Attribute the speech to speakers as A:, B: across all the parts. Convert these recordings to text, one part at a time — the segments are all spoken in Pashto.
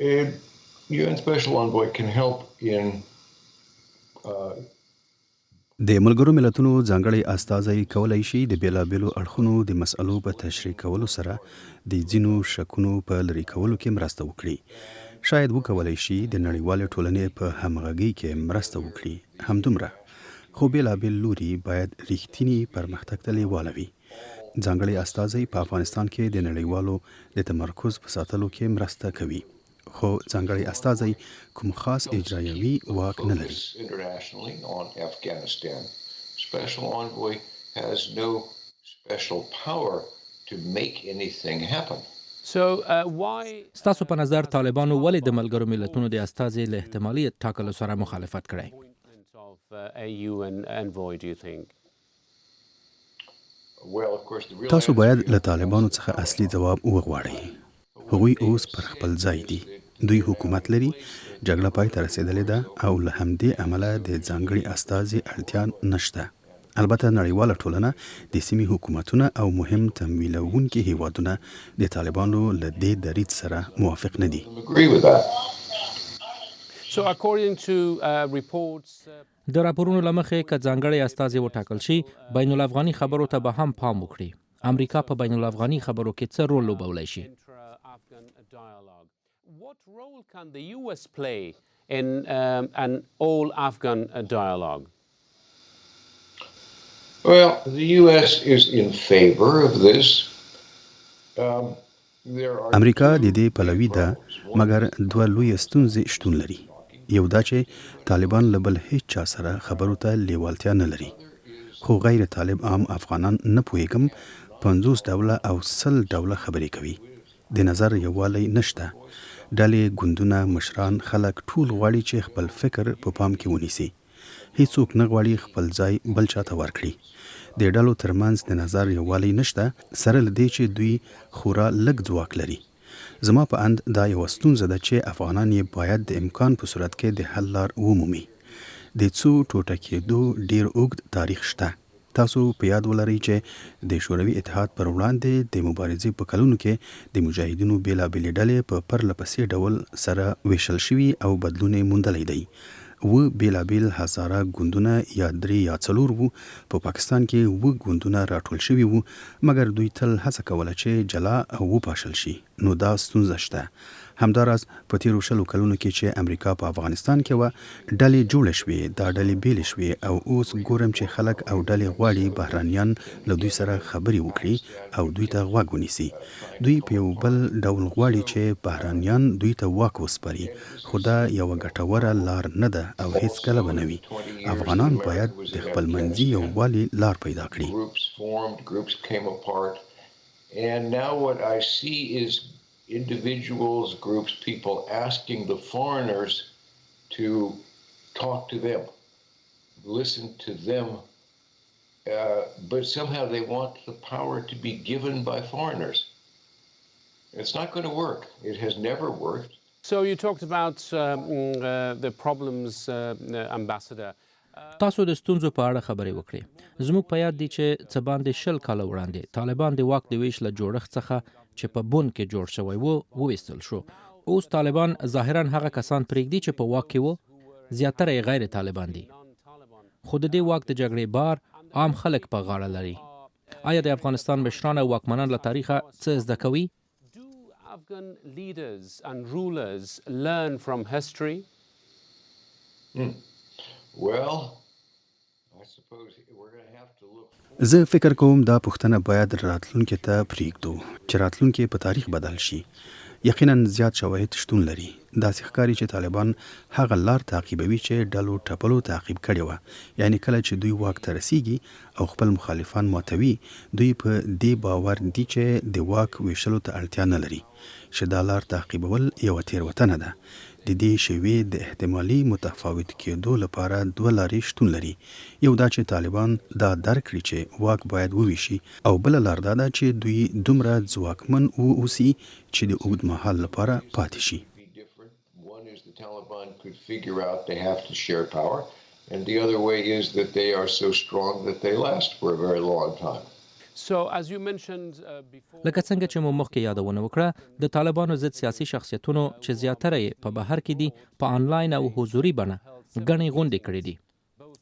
A: A UN Special Envoy can help in
B: د ملګرو ملتونو ځانګړی استازی کولای شي د بیلابیلو اړخونو د مسألو په تشریح کولو سره د ځینو شکونو په لرې کولو کې مرسته وکړي. شاید وکولای شي د نړیوالې ټولنې په همغږۍ کې مرسته وکړي. همدومره خو بیلابیل لوري باید ریښتینی پرمختګ ته لیواله وي. ځانګړی استازی په افغانستان کې د نړیوالو د تمرکز په ساتلو کې مرسته کوي. خو ځانګړی استازی کوم خاص اجرایوي واک نه لري.
A: internationally on Afghanistan. Special Envoy has no special power to make anything happen.
C: ستاسو په نظر طالبانو ولې د ملګرو ملتونو د استازي له احتمالي ټاکلو سره مخالفت کړی؟
A: Well, of course, the real
B: تاسو
A: answer
B: باید له طالبانو څخه اصلي ځواب وغواړئ. هغوی اوس پر خپل ځای دي. دوی حکومت لري، جګړه پای ته رسیدلې ده او له همدې امله د ځانګړي استازي اړتیا نشته. البته نړیواله ټولنه د سیمې حکومتونه او مهم تمویلونکي هیوادونه د طالبانو له دې دریځ سره موافق نه دي.
A: agree with that.
C: د راپورونو له مخې که ځانګړی استازي وټاکل شي، بین الافغاني خبرو ته به هم پام وکړي. امریکا په بین الافغاني خبرو کې څه رول لوبولی شي؟
D: What role can the US play in an all-Afghan dialogue?
A: Well, the U.S. is in favor of this. There are
B: امریکا د دې پلوي ده، مګر دوه لوی ستونزې شتون لري. یو دا چې طالبان له بل هیڅ چا سره خبرو ته لیوالتیا نه لري. خو غیر طالب عام افغانان نه پوهېږم 50 ډوله او 100 ډوله خبرې کوي. د نظر یووالی نشته. ډلې، ګوندونه، مشران، خلک ټول غواړي چې خپل فکر په پام کې ونیسي. هیڅوک نه غواړي خپل ځای بل چاته ورکړي. د ډلو ترمنځ د نظر یووالی نشته، سره له دې چې دوی خورا لږ ځواک لري. زما په اند دا یوه ستونزه ده چې افغانان یې باید د امکان په صورت کې د حل لار ومومي. د څو ټوټه کېدو ډیر اوږد تاریخ شته. تاسو په یاد ولرئ چې د شوروي اتحاد پر وړاندې د مبارزې په کلونو کې د مجاهدینو بیلابېلې ډلې په پرله پسې ډول سره ویشل شوي او بدلون یې موندلی دی. بیلابېل هزاره ګوندونه یا 3 یا 4 وو. په پاکستان کې ګوندونه راټول شوي وو، مګر دوی تل هڅه کوله چې جلا او وپاشل شي. نو دا ستونزه شته. همداراز په تیرو 100 کلونو کې چې امریکا په افغانستان کې و، ډلې جوړې شوې، دا ډلې بیلې شوې او اوس ګورم چې خلک او ډلې غواړي بهرانیان له دوی سره خبرې وکړي او دوی ته غوږ ونیسي. دوی په یو بل ډول غواړي چې بهرانیان دوی ته واک وسپاري، خو دا یوه ګټوره لار نه ده او هیڅکله به نه وي. افغانان باید د خپل منځي یووالي لار پیدا کړي.
A: Groups came apart, and now what I see is individuals, groups, people asking the foreigners to talk to them, listen to them, but somehow they want the power to be given by foreigners. It's not going to work. It has never worked.
D: So you talked about the problems, Ambassador.
C: تاسو د ستونزو په اړه خبرې وکړې. زموږ په یاد دي چې څه باندې 100 کاله وړاندې طالبان د واک د ویش له جوړښت څخه چې په بون کې جوړ شوی وو وویستل شو. اوس طالبان ظاهرا هغه کسان پرېږدي چې په واک کې وو، زیاتره یې غیر طالبان دي. خو د دې واک د جګړې بار عام خلک په غاړه لري. آیا د افغانستان مشران او واکمنان له تاریخه څه زده کوي؟
D: Do Afghan leaders and rulers learn from history?
A: Well, I suppose we're going to have to look.
B: زه فکر کوم دا پوښتنه باید راتلونکي ته پریږدو چې راتلونکي په تاریخ بدل شي. یقینا زیات شواهد شتون لري. داسې ښکاري چې طالبان هغه لار تعقیبوي چې ډلو ټپلو تعقیب کړې وه. یعنی کله چې دوی واک ته رسیږي او خپل مخالفان ماتوي، دوی په دې باور دي چې د واک ویشلو ته اړتیا نه لري. چې دا لار تعقیبول یوه تېروتنه ده. د دې شیوې د احتمالي متفاوت کېدو لپاره دوه لارې شتون لري. یو دا چې طالبان دا درک کړي چې واک باید وویشي، او بله لار دا ده چې دوی دومره ځواکمن واوسي چې د اوږد مهال لپاره پاتې شي.
A: One is the Taliban could figure out they have to share power, and the other way is that they are so strong that they last for a very long time.
D: So, as you mentioned before,
C: لکه څنګه چې مو مخکې یادونه وکړه د طالبانو ضد سیاسي شخصیتونو چې زیاتره یې په بهر کې دي په آنلاین او حضوري بڼه ګڼې غونډې کړې دي.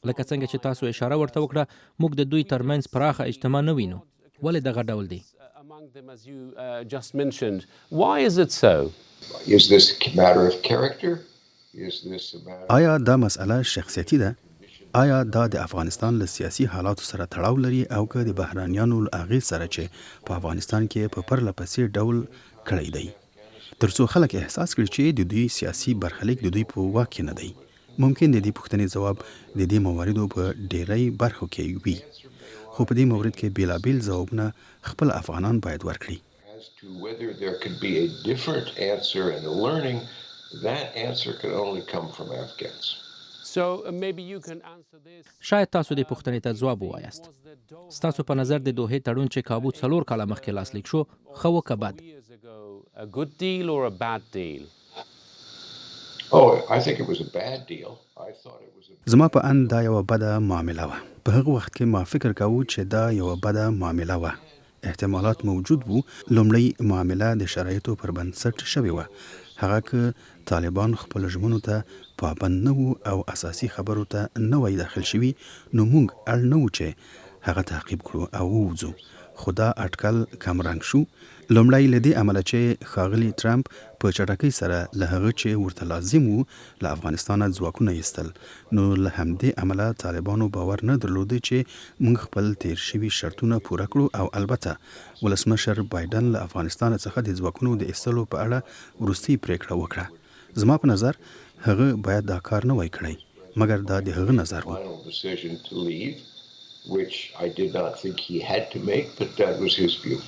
C: لکه څنګه چې تاسو اشاره ورته وکړه موږ د دوی ترمنځ پراخه اجتماع نه وینو. ولې دغه ډول دی؟
D: among them, as you just mentioned, why is it so?
A: Is this a matter of character? Is this a matter
B: آیا دا مسأله شخصیتي ده؟ آیا دا د افغانستان له سیاسي حالاتو سره تړاو لري او که د بهرانیانو له اغېز سره چې په افغانستان کې په پرله پسې ډول کړی دی ترڅو خلک احساس کړي چې د دوی سیاسي برخلیک د دوی په واک کې نه دی؟ ممکن د دې پوښتنې ځواب د دې مواردو په ډیری برخو کې وي، خو په دې مورد کې بیلابیل ځوابونه خپل افغانان باید ورکړي.
A: as to whether there could be a different answer and a learning, that answer can only come from Afghans.
D: So maybe you can answer this.
C: شاید تاسو دې پوښتنې ته ځواب ووایاست. ستاسو په نظر د دوحې تړون چې کابو 4 کاله مخکې لاسلیک شو ښه و که بد؟
D: Years ago, a good deal or a bad deal?
A: Oh, I think it was a bad deal. I thought it was a
B: زما په اند دا یوه بده معامله وه. په هغه وخت کې ما فکر کاوه چې دا یوه بده معامله وه. احتمالات موجود وو. لومړی معامله د شرایطو پر بنسټ شوې وه. هغه که طالبان خپل ژمنو ته پابند نه وو او اساسي خبرو ته نه وای داخل شوي نو موږ اړ نه وو چې هغه تعقیب کړو او ووځو. خو دا اټکل کمرنګ شو. لومړی له دې امله چې ښاغلي ټرمپ په چټکۍ سره له هغه چې ورته لازم وو له افغانستانه ځواکونه ایستل، نو له همدې امله طالبانو باور نه درلوده چې موږ خپل تیر شوي شرطونه پوره کړو او البته ولسمشر بایدن له افغانستان څخه د ځواکونو د ایستلو په اړه وروستۍ پریکړه وکړه. زما په نظر هغه باید دا کار نه وای کړی، مګر دا د هغه نظر و.
A: final decision to leave, which I did not think he had to make, but that was his view.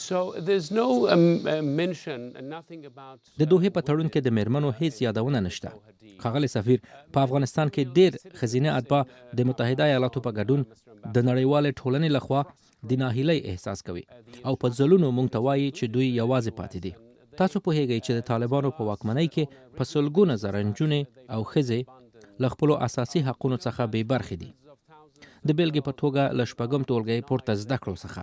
D: So there's no mention, nothing about.
C: د دوحې په تړون کې د میرمنو هیڅ یادونه نشته. ښاغلی سفیر، په افغانستان کې ډیر ښځینه اتباع د متحده ایالاتو په ګډون د نړیوالې ټولنې لخوا د ناهیلۍ احساس کوي او په ځلونو موږ ته وایي چې دوی یوازې پاتې دي. تاسو پوهیږئ چې د طالبانو په واکمنۍ کې په سلګونه زره نجونې او ښځې له خپلو اساسي حقونو څخه بې برخې دي. د بیلګې په توګه له شپږم ټولګۍ پورته زده کړو څخه.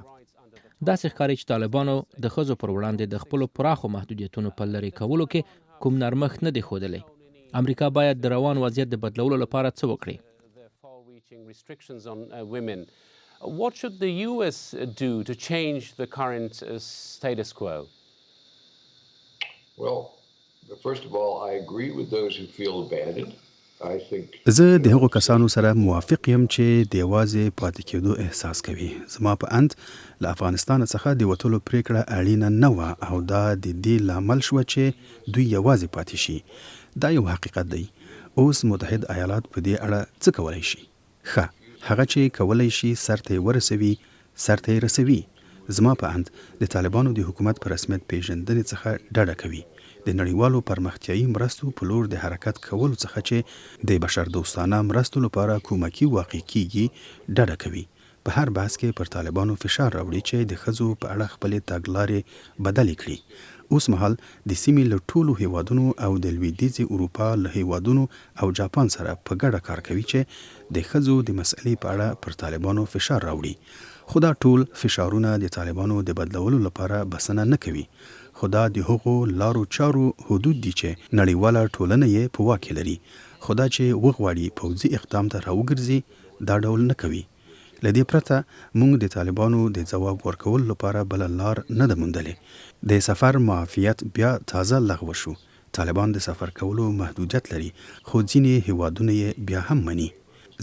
C: داسې ښکاري چې طالبانو د ښځو پر وړاندې د خپلو پراخو محدودیتونو په لرې کولو کې کوم نرمښت نه دی ښودلی. امریکا باید د روان وضعیت د بدلولو لپاره څه وکړي؟
D: The far-reaching restrictions on women. What should the US do to change the current status quo?
A: Well, first of all, I agree with those who feel abandoned. I think
B: زه د هغو کسانو سره موافق یم چې د یوازې پاتې کېدو احساس کوي. زما په اند له افغانستان څخه د وتلو پریکړه اړینه نه وه او دا د دې لامل شوه چې دوی یوازې پاتې شي. دا یو حقیقت دی. اوس متحد ایالات په دې اړه څه کولی شي؟ ښه، هغه چې کولی شي سرته یې ورسوي سرته یې رسوي. زما په اند د طالبانو د حکومت په رسمیت پیژندنې څخه ډډه کوي. د نړیوالو پرمختیایي مرستو په لور د حرکت کولو څخه چې د بشردوستانه مرستو لپاره کومکی واقع کیږي ډډه کوي. په هر بحث کې پر طالبانو فشار راوړي چې د ښځو په اړه خپلې تګلارې بدلې کړي. اوس مهال د سیمې له ټولو هیوادونو او د لویدیځې اروپا له هیوادونو او جاپان سره په ګډه کار کوي چې د ښځو د مسئلې په اړه پر طالبانو فشار راوړي. خو دا ټول فشارونه د طالبانو د بدلولو لپاره بسنه نه کوي. خو دا د هغو لارو چارو حدود دي چې نړیواله ټولنه یې په واک کې لري. خو دا چې وغواړي پوځي اقدام ته راوګرځي دا ډول نه کوي. له دې پرته موږ د طالبانو د ځواب ورکولو لپاره بله لار نه ده موندلې. د سفر معافیت بیا تازه لغوه شو. طالبان د سفر کولو محدودیت لري خو ځینې هیوادونه یې بیا هم مني.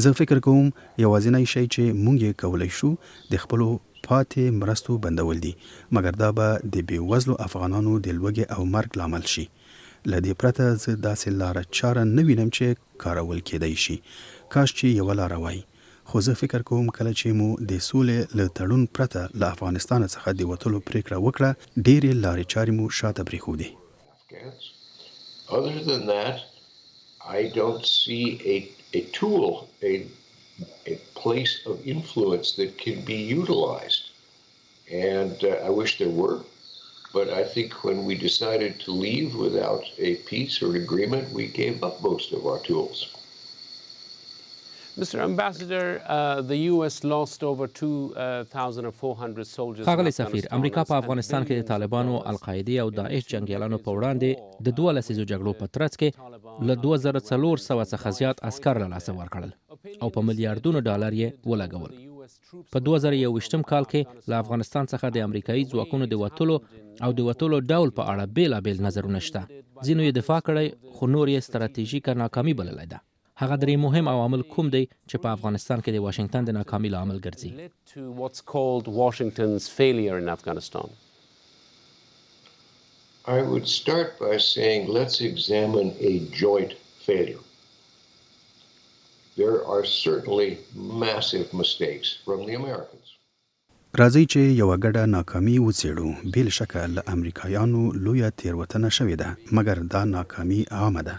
B: زه فکر کوم یوازینی شی چې موږ یې کولی شو د خپلو پاتې مرستو بندول دي، مګر دا به د بېوزلو افغانانو د لوږې او مرګ لامل شي. له دې پرته زه داسې لاره چاره نه وینم چې کارول کېدی شي. کاش چې یوه لاره وای. خو زه فکر کوم کله چې مو د سولې له تړون پرته له افغانستان څخه د وتلو پریکړه وکړه ډېرې لارې چارې مو شاته پرېښودې.
A: Other than that, I don't see a tool, a place of influence that can be utilized. And I wish there were, but I think when we decided to leave without a peace or agreement, we gave up most of our tools.
D: Mr. Ambassador, the U.S. lost over 2,400 soldiers.
C: ښاغلی سفیر، امریکا په افغانستان کې د طالبانو، القاعدې او داعش جنګیالانو په وړاندې د 12 لسیزو جګړو په ترڅ کې له 2400 څخه زیات عسکر له لاسه ورکړل او په میلیارډونو ډالر یې ولګول. په 2021 کال کې له افغانستان څخه د امریکایي ځواکونو د وتلو او د وتلو ډول په اړه بیلابیل نظرونه شته. ځینو یې دفاع کړی، خو نور یې ستراتیژیکه ناکامي بللی ده. هغه درې مهم عوامل کوم دی چې په افغانستان کې د واشنگټن د ناکامۍ لامل ګرځي؟
D: To what's called Washington's failure in Afghanistan.
A: I would start by saying let's examine a joint failure. There are certainly massive mistakes from the Americans.
B: راځي چې یو ګډه ناکامي وڅېړو. بل شکه له امریکایانو لویه تیروتنه شوې ده، مګر دا ناکامي عامه ده.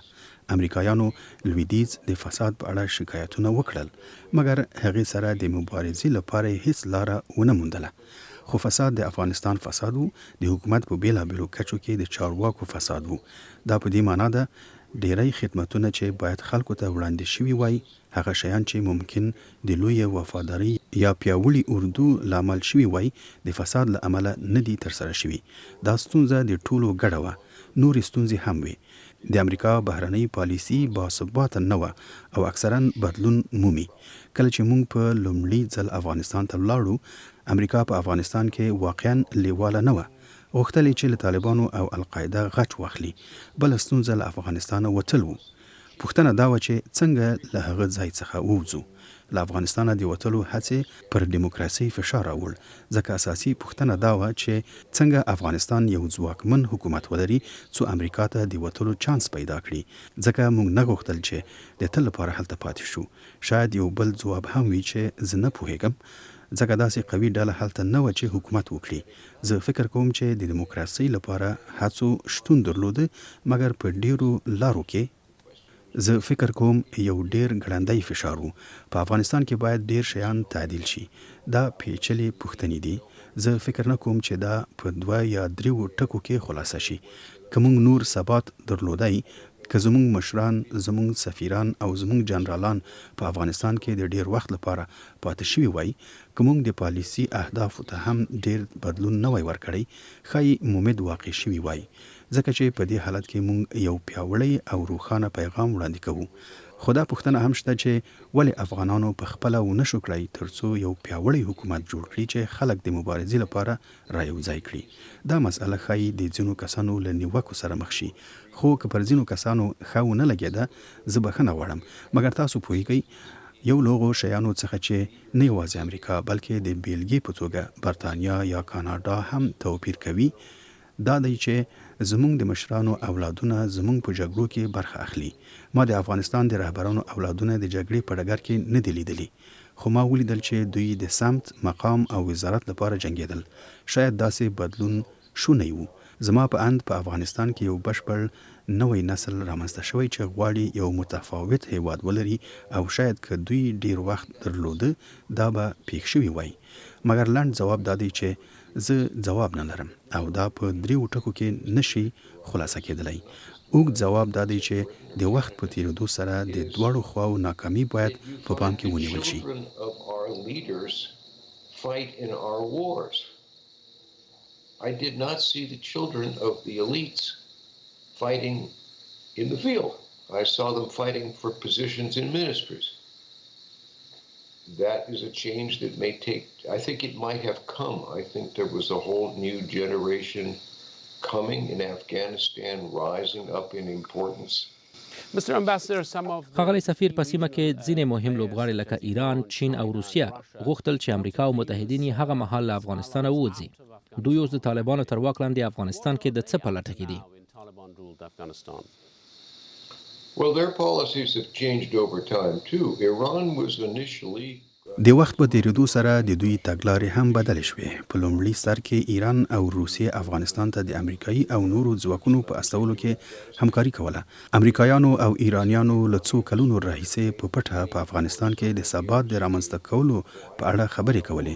B: امریکایانو لویدیځ د فساد په اړه شکایتونه وکړل، مګر هغې سره د مبارزې لپاره هیڅ لاره ونه موندله. خو فساد د افغانستان فساد وو، د حکومت په بیلابیلو کچو کې د چارواکو فساد وو. دا په دې معنا ده ډیری خدمتونه چې باید خلکو ته وړاندې شوي وای، هغه شیان چې ممکن د لوی وفاداری یا پیاوړي اردو لامل شوي وای، د فساد له امله نه دي ترسره شوي. دا ستونزه د ټولو ګډه وه. نورې ستونزې هم وي. د امریکا بهرنۍ پالیسي باثباته نه وه او اکثرا بدلون مومي. کله چې موږ په لومړي ځل افغانستان ته ولاړو، امریکا په افغانستان کې واقعا لیواله نه وه. غوښتل چې له طالبانو او القاعده غچ واخلي. بل ستونزه له افغانستانه وتل وو. پوښتنه دا وه چې څنګه له هغه ځای څخه ووځو. له افغانستانه د وتلو هڅې پر دیموکراسي فشار راوړ، ځکه اساسي پوښتنه دا وه چې څنګه افغانستان یو ځواکمن حکومت ولري څو امریکا ته د وتلو چانس پیدا کړي. ځکه موږ نه غوښتل چې د تل لپاره هلته پاتې شو. شاید یو بل ځواب هم وي چې زه نه پوهیږم، ځکه داسې قوي ډله هلته نه وه چې حکومت وکړي. زه فکر کوم چې د دیموکراسي لپاره هڅو شتون درلوده، مګر په ډیرو لارو کې زه فکر کوم یو ډیر ګړندی فشار وو. په افغانستان کې باید ډیر شیان تعدیل شي. دا پیچلې پوښتنې دي. زه فکر نه کوم چې دا په 2 یا 3 ټکو کې خلاصه شي. که موږ نور ثبات درلودای، که زموږ مشران، زموږ سفیران او زموږ جنرالان په افغانستان کې د ډیر وخت لپاره پاتې شوي وای، که موږ د پالیسي اهدافو ته هم ډیر بدلون نه وای ورکړی، ښایي مومد واقع شوي وای. ځکه چې په دې حالت کې موږ یو پیاوړی او روښانه پیغام وړاندې کوو. خو دا پوښتنه هم شته چې ولې افغانانو په خپله ونه شو کړی ترڅو یو پیاوړی حکومت جوړ کړي چې خلک د مبارزې لپاره رايوځای کړي. دا مسئله ښایي د ځینو کسانو له نیوکو سره مخ شي، خو که پر ځینو کسانو ښه ونه لګېده، زه بخښنه غواړم. مګر تاسو پوهیږئ یو لوغو شیانو څخه چې نه یوازې امریکا بلکې د بیلګې په توګه برتانیا یا کاناډا هم توپیر کوي، دا دی چې زموږ د مشرانو اولادونه زموږ په جګړو کې برخه اخلي. ما د افغانستان د رهبرانو اولادونه د جګړې په ډګر کې نه دي لیدلي، خو ما ولیدل چې دوی د سمت، مقام او وزارت لپاره جنګېدل. شاید داسې بدلون شونی وو. زما په اند په افغانستان کې یو بشپړ نوی نسل رامنځته شوی چې غواړي یو متفاوت هیواد ولري، او شاید که دوی ډیر وخت درلوده دا به پیښ شوی وای. مګر لنډ جواب دا دی چې زه جواب نه لرم او دا په 3 ټکو کې نشي خلاصه کېدلی. اوږد جواب دا دی چې د وخت په تیریدو سره د دواړو خواو ناکامي باید په پام کې ونیول شي.
A: I did not see the children of the elites fighting in the field. I saw them fighting for positions in ministries. That is a change that may take, I think it might have come. I think there was a whole new generation coming in Afghanistan, rising up in importance.
D: Mr. Ambassador, some of
C: ښاغلی سفیر، په سیمه کې ځینې مهم لوبغاړي لکه ایران، چین او روسیه غوښتل چې امریکا او متحدین یې هغه مهال له افغانستانه ووځي. دوی اوس د طالبانو تر واک لاندې افغانستان کې د څه په لټه کې دي؟
A: Well, their policies have changed over time too. Iran was initially
B: د وخت په تیریدو سره د دوی تګلارې هم بدلې شوې. په لومړي سر کې ایران او روسیې افغانستان ته د امریکایي او نورو ځواکونو په استولو کې همکاري کوله. امریکایانو او ایرانیانو له څو کلونو راهیسې په پټه په افغانستان کې د ثبات د رامنځته کولو په اړه خبرې کولې.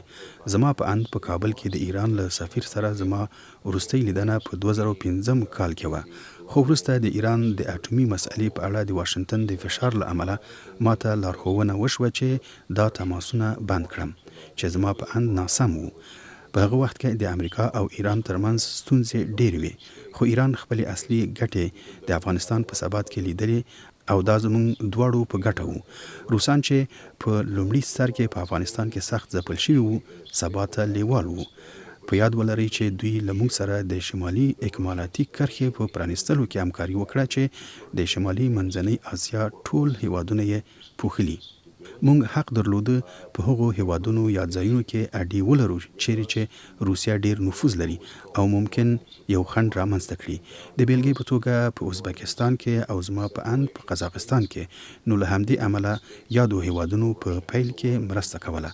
B: زما په اند په کابل کې د ایران له سفیر سره زما وروستۍ لیدنه په 2015 کال کې وه خو وروسته د ایران د اټومي مسئلې په اړه د واشنگټن د فشار له امله ماته لارښوونه وشوه چې دا تماسونه بند کړم چې زما په اند ناسم وو. په هغه وخت کې د امریکا او ایران ترمنځ ستونزې ډېرې وې، خو ایران خپلې اصلي ګټې د افغانستان په ثبات کې لیدلې او دا زموږ دواړو په ګټه وو. روسان چې په لومړي سر کې په افغانستان کې سخت ځپل شوي وو سبا ته لیوال وو. په یاد ولرئ چې دوی له موږ سره د شمالي اکمالاتي کرښې په پرانیستلو کې همکاري وکړه چې د شمالي منځنۍ اسیا ټول هیوادونه یې پوښلي. موږ حق درلوده په هغو هیوادونو یا ځایونو کې اډې ولرو چیرې چې روسیا ډیر نفوذ لري او ممکن یو خنډ رامنځته کړي. د بیلګې په توګه په ازبکستان کې او زما په اند په قزاقستان کې. نو له همدې امله یادو هیوادونو په پیل کې مرسته کوله.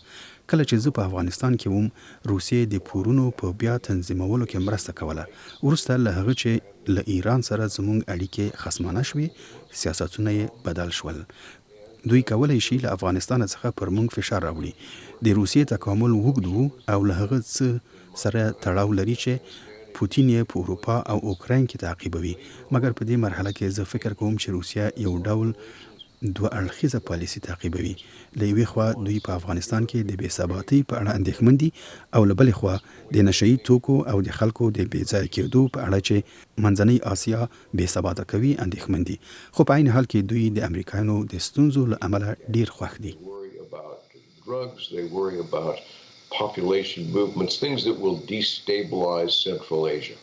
B: کله چې زه په افغانستان کې وم روسیې د پورونو په بیا تنظیمولو کې مرسته کوله. وروسته له هغه چې له ایران سره زموږ اړیکې خصمانه شوې سیاستونه یې بدل شول. دوی کولای شي له افغانستان څخه پر موږ فشار راوړي. د روسیې تکامل وګد وو او له هغه څه سره تړاو لري چې پوتین یې په اروپا او اوکراین کې تعقیبوي. مګر په دې مرحله کې زه فکر کوم چې روسیا یو ډول دوه اړخیزه پالیسي تعقیبوي. له یوې خوا دوی په افغانستان کې د بې ثباتۍ په اړه اندېښمن دي او له بلې خوا د نشهیي توکو او د خلکو د بې ځایه کېدو په اړه چې منځنۍ اسیا بې ثباته کوي اندېښمن دي. خو په عین حال کې دوی د امریکایانو د ستونزو له امله ډیر خوښ دي.
A: Drugs, they worry about population movements, things that will destabilize Central Asia.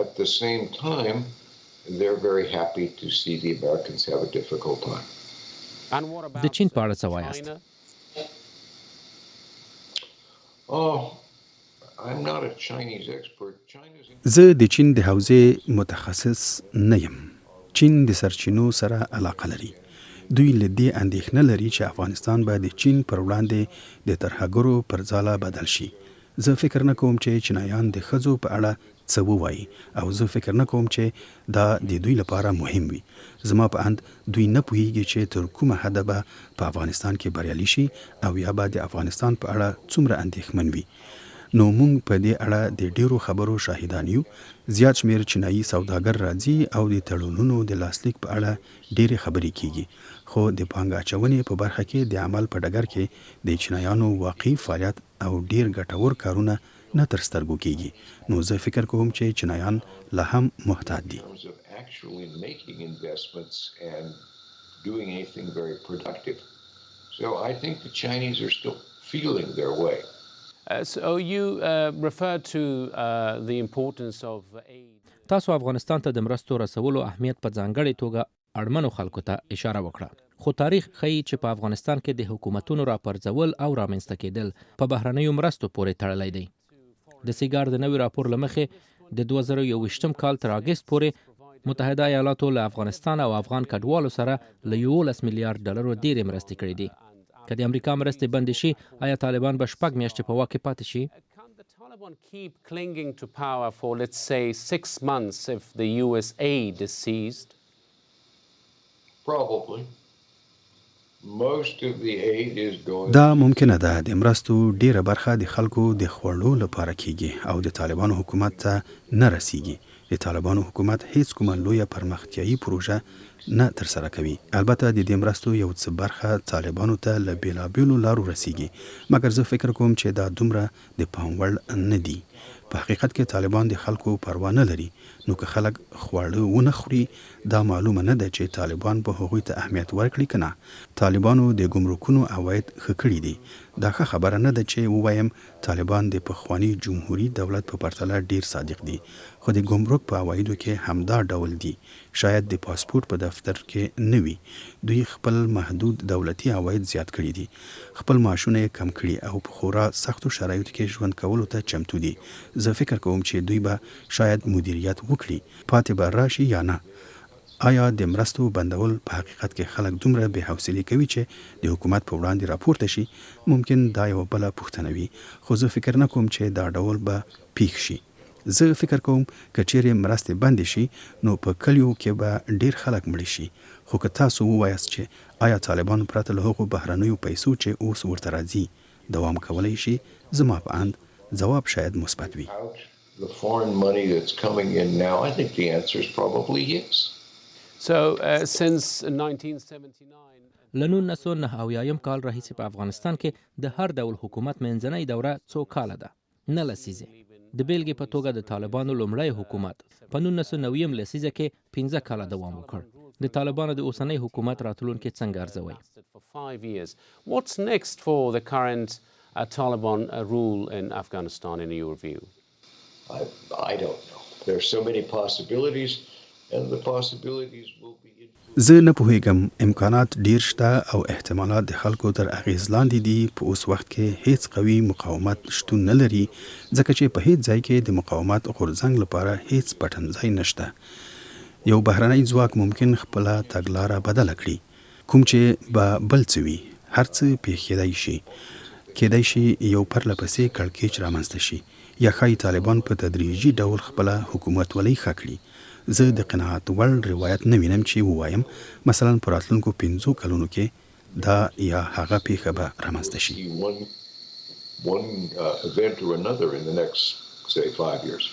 A: At the same time, they're very happy to see the Americans have a difficult time.
D: And what about
C: د چین په اړه څه وایاست؟
D: China?
A: Oh, I'm not a Chinese expert. China's
B: زه د چین د حوزې متخصص نه یم. چین د سرچینو سره علاقه لري. دوی له دې اندېښنه لري چې افغانستان به د چین پر وړاندې د ترهګرو پر ځاله بدل شي. زه فکر نه کوم چې چینایان د ښځو په اړه څه ووایي او زه فکر نه کوم چې دا د دوی لپاره مهم وي. زما په اند دوی نه پوهیږي چې تر کومه حده به په افغانستان کې بریالي شي او یا به د افغانستان په اړه څومره اندېښمن وي. نو موږ په دې اړه د ډیرو خبرو شاهدان یو. زیات شمیر چینایي سوداګر راځي او د تړونونو د لاسلیک په اړه ډیرې خبرې کیږي. خو د پانګه اچونې په برخه کې د عمل په ډګر کې د چینایانو واقعي فعالیت او ډیر ګټور کارونه نه تر سترګو کیږي. نو زه فکر کوم چې چینایان لا هم محتاط دي.
A: in terms of actually making investments and doing anything very productive. So I think the Chinese are still feeling their way.
D: So you referred to the importance of aid.
C: تاسو افغانستان ته د مرستو رسولو اهمیت په ځانګړې توګه اړمنو خلکو ته اشاره وکړه. خو تاریخ ښیي چې په افغانستان کې د حکومتونو راپرځول او رامنځته کېدل په بهرنیو مرستو پورې تړلی دی. د سیګار د نوي راپور له مخې د 2021 کال تر اګست پورې متحده ایالاتو له افغانستان او افغان کډوالو سره له 11 میلیارډ ډالرو ډېرې مرستې کړې دي. که د امریکا مرستې بندې شي آیا طالبان به 6 میاشتې په واک کې پاتې شي؟
D: Can the Taliban keep clinging to power for, let's say, 6 months if the US aid is seized?
A: Probably. Most of the aid is going
B: دا ممکنه ده د مرستو ډیره برخه د خلکو د خوړلو لپاره کیږي او د طالبانو حکومت ته نه رسیږي. د طالبانو حکومت هیڅ کومه لویه پرمختیایي پروژه نه ترسره کوي. البته د دې مرستو یو څه برخه طالبانو ته له بیلابیلو لارو رسیږي. مګر زه فکر کوم چې دا دومره د پام وړ نه دي. په حقیقت کې طالبان د خلکو پروا نه لري. نو که خلک خواړه ونه خوري دا معلومه نه ده چې طالبان به هغوی ته اهمیت ورکړي که نه. طالبانو د ګمرکونو عواید ښه کړي دي. دا ښه خبره نه ده چې ووایم طالبان د پخواني جمهوري دولت په پرتله ډیر صادق دي. خو د ګمرک په عوایدو کې همدا ډول دي. شاید د پاسپورت په دفتر کې نه وي. دوی خپل محدود دولتي عواید زیات کړي دي. خپل معاشونه یې کم کړي او په خورا سختو شرایطو کې ژوند کولو ته چمتو دي. زه فکر کوم چې دوی به شاید مدیریت وکړي، پاتې به راشي یا نه. آیا د مرستو بندول په حقیقت کې خلک دومره بې حوصلې کوي چې د حکومت په وړاندې راپورته شي؟ ممکن دا یو بله پوښتنه وي، خو زه فکر نه کوم چې دا ډول به پیښ شي. زه فکر کوم که چیرې مرستې بندې شي نو په کلیو کې به ډیر خلک مړي شي. خو که تاسو ووایاست چې آیا طالبان پرته له هغو بهرنیو پیسو چې اوس ورته راځي دوام کولی شي، زما په اند جواب شاید مثبت وي.
A: out the foreign money that's coming in now? I think the answer is probably yes.
D: So since 1979...
C: له 1979 کال راهیسې په افغانستان کې د هر ډول حکومت منځنۍ دوره څو کاله ده، نه لسیزې. د بیلګې په توګه د طالبانو لومړی حکومت په 1990 لسیزه کې 15 کاله دوام وکړ. د طالبانو د اوسنۍ حکومت راتلونکي څنګه ارزوي؟
D: What's next for the current Taliban rule in Afghanistan in your view?
A: I don't know. There are so many possibilities, and the possibilities will be...
B: زه نه پوهیږم، امکانات ډیر شته او احتمالات د خلکو تر اغیز لاندې دي. په اوس وخت کې هیڅ قوي مقاومت شتون نه لري، ځکه چې په هیڅ ځای کې د مقاومت غورځنګ لپاره هیڅ پټنځای نشته. یو بهرنی ځواک ممکن خپل تګلاره بدله کړي، کوم چې به بل څه وي. هر څه پیښیدای شي، کېدای شي یو پرلپسې کړکېچ رامنځته شي، یا ښایي طالبان په تدریجي ډول خپل حکومت ولۍ ښه کړي. زه د قناعت وړ روایت نه وینم چې ووایم مثلا په راتلونکو 15 کلونو کې دا یا هغه پیښه به رامنځته شي.
A: One event or another in the next, say, 5 years.